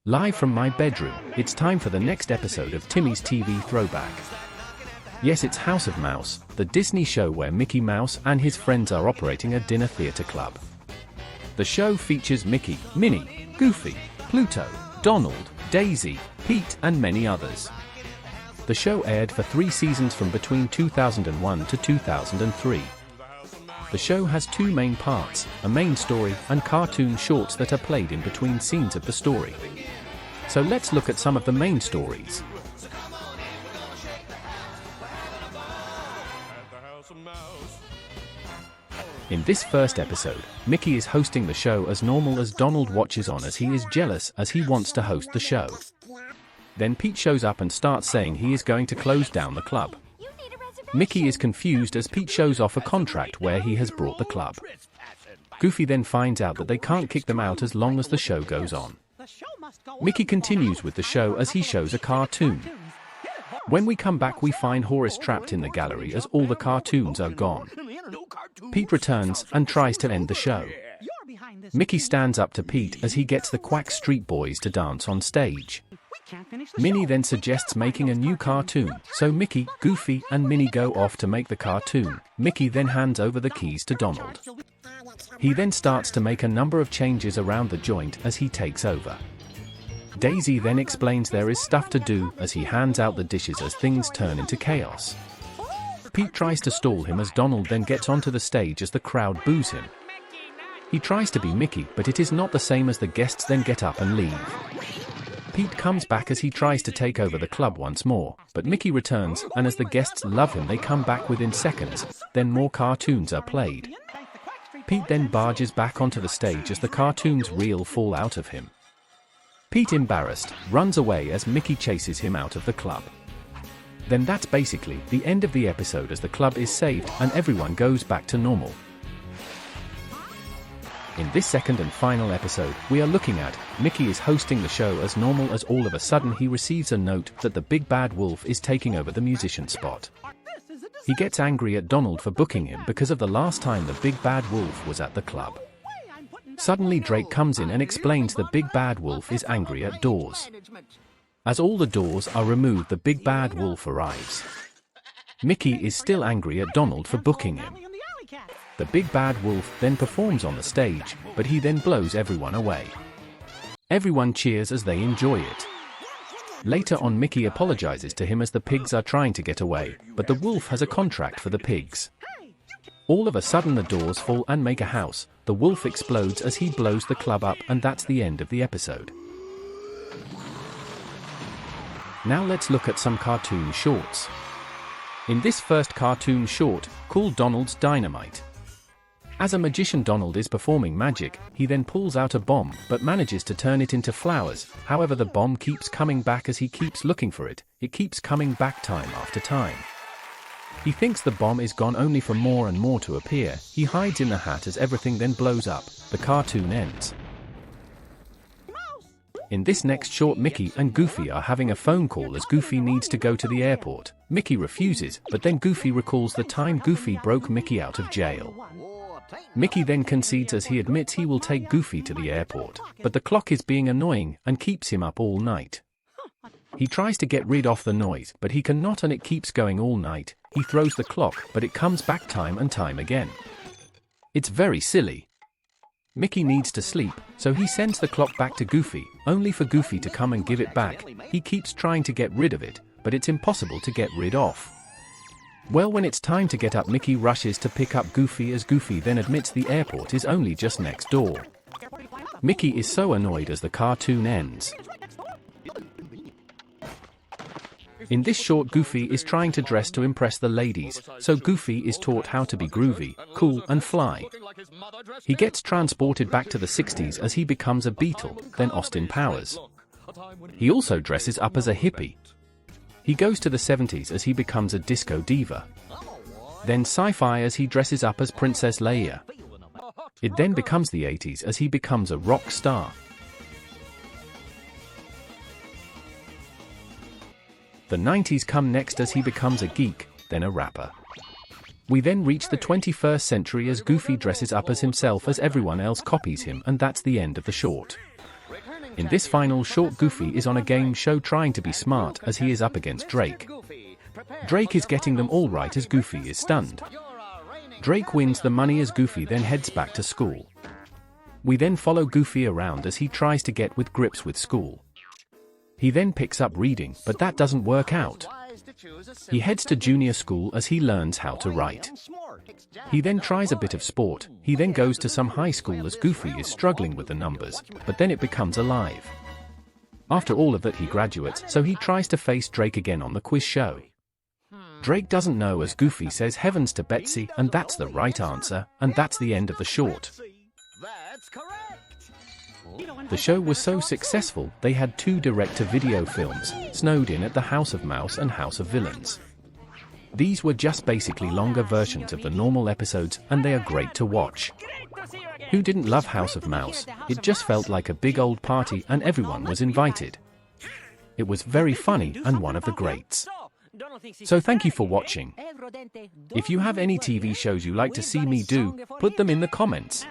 Live from my bedroom, it's time for the next episode of Timmy's TV Throwback. Yes, it's House of Mouse, the Disney show where Mickey Mouse and his friends are operating a dinner theater club. The show features Mickey, Minnie, Goofy, Pluto, Donald, Daisy, Pete, and many others. The show aired for 3 seasons from between 2001 to 2003. The show has 2 main parts, a main story and cartoon shorts that are played in between scenes of the story. So let's look at some of the main stories. In this first episode, Mickey is hosting the show as normal as Donald watches on as he is jealous as he wants to host the show. Then Pete shows up and starts saying he is going to close down the club. Mickey is confused as Pete shows off a contract where he has brought the club. Goofy then finds out that they can't kick them out as long as the show goes on. Mickey continues with the show as he shows a cartoon. When we come back, we find Horace trapped in the gallery as all the cartoons are gone. Pete returns and tries to end the show. Mickey stands up to Pete as he gets the Quack Street Boys to dance on stage. Minnie then suggests making a new cartoon, so Mickey, Goofy, and Minnie go off to make the cartoon. Mickey then hands over the keys to Donald. He then starts to make a number of changes around the joint as he takes over. Daisy then explains there is stuff to do as he hands out the dishes as things turn into chaos. Pete tries to stall him as Donald then gets onto the stage as the crowd boos him. He tries to be Mickey, but it is not the same as the guests then get up and leave. Pete comes back as he tries to take over the club once more, but Mickey returns, and as the guests love him they come back within seconds, then more cartoons are played. Pete then barges back onto the stage as the cartoons reel fall out of him. Pete, embarrassed, runs away as Mickey chases him out of the club. Then that's basically the end of the episode as the club is saved and everyone goes back to normal. In this second and final episode, we are looking at Mickey is hosting the show as normal as all of a sudden he receives a note that the big bad wolf is taking over the musician spot. He gets angry at Donald for booking him because of the last time the big bad wolf was at the club. Suddenly Drake comes in and explains the big bad wolf is angry at doors. As all the doors are removed, the big bad wolf arrives. Mickey is still angry at Donald for booking him. The big bad wolf then performs on the stage, but he then blows everyone away. Everyone cheers as they enjoy it. Later on, Mickey apologizes to him as the pigs are trying to get away, but the wolf has a contract for the pigs. All of a sudden the doors fall and make a house. The wolf explodes as he blows the club up, and that's the end of the episode. Now let's look at some cartoon shorts. In this first cartoon short, called Donald's Dynamite. As a magician, Donald is performing magic. He then pulls out a bomb, but manages to turn it into flowers. However, the bomb keeps coming back as he keeps looking for it. It keeps coming back time after time. He thinks the bomb is gone only for more and more to appear. He hides in the hat as everything then blows up. The cartoon ends. In this next short, Mickey and Goofy are having a phone call as Goofy needs to go to the airport. Mickey refuses, but then Goofy recalls the time Goofy broke Mickey out of jail. Mickey then concedes as he admits he will take Goofy to the airport, but the clock is being annoying and keeps him up all night. He tries to get rid of the noise, but he cannot and it keeps going all night. He throws the clock, but it comes back time and time again. It's very silly. Mickey needs to sleep, so he sends the clock back to Goofy, only for Goofy to come and give it back. He keeps trying to get rid of it, but it's impossible to get rid of. Well, when it's time to get up, Mickey rushes to pick up Goofy as Goofy then admits the airport is only just next door. Mickey is so annoyed as the cartoon ends. In this short, Goofy is trying to dress to impress the ladies, so Goofy is taught how to be groovy, cool, and fly. He gets transported back to the 60s as he becomes a Beatle, then Austin Powers. He also dresses up as a hippie. He goes to the 70s as he becomes a disco diva. Then sci-fi as he dresses up as Princess Leia. It then becomes the 80s as he becomes a rock star. The 90s come next as he becomes a geek, then a rapper. We then reach the 21st century as Goofy dresses up as himself as everyone else copies him, and that's the end of the short. In this final short, Goofy is on a game show trying to be smart as he is up against Drake. Drake is getting them all right as Goofy is stunned. Drake wins the money as Goofy then heads back to school. We then follow Goofy around as he tries to get with grips with school. He then picks up reading, but that doesn't work out. He heads to junior school as he learns how to write. He then tries a bit of sport. He then goes to some high school as Goofy is struggling with the numbers, but then it becomes alive. After all of that he graduates, so he tries to face Drake again on the quiz show. Drake doesn't know as Goofy says heavens to Betsy, and that's the right answer, and that's the end of the short. The show was so successful, they had 2 direct-to-video films, Snowed In at the House of Mouse and House of Villains. These were just basically longer versions of the normal episodes, and they are great to watch. Who didn't love House of Mouse? It just felt like a big old party and everyone was invited. It was very funny and one of the greats. So thank you for watching. If you have any TV shows you like to see me do, put them in the comments.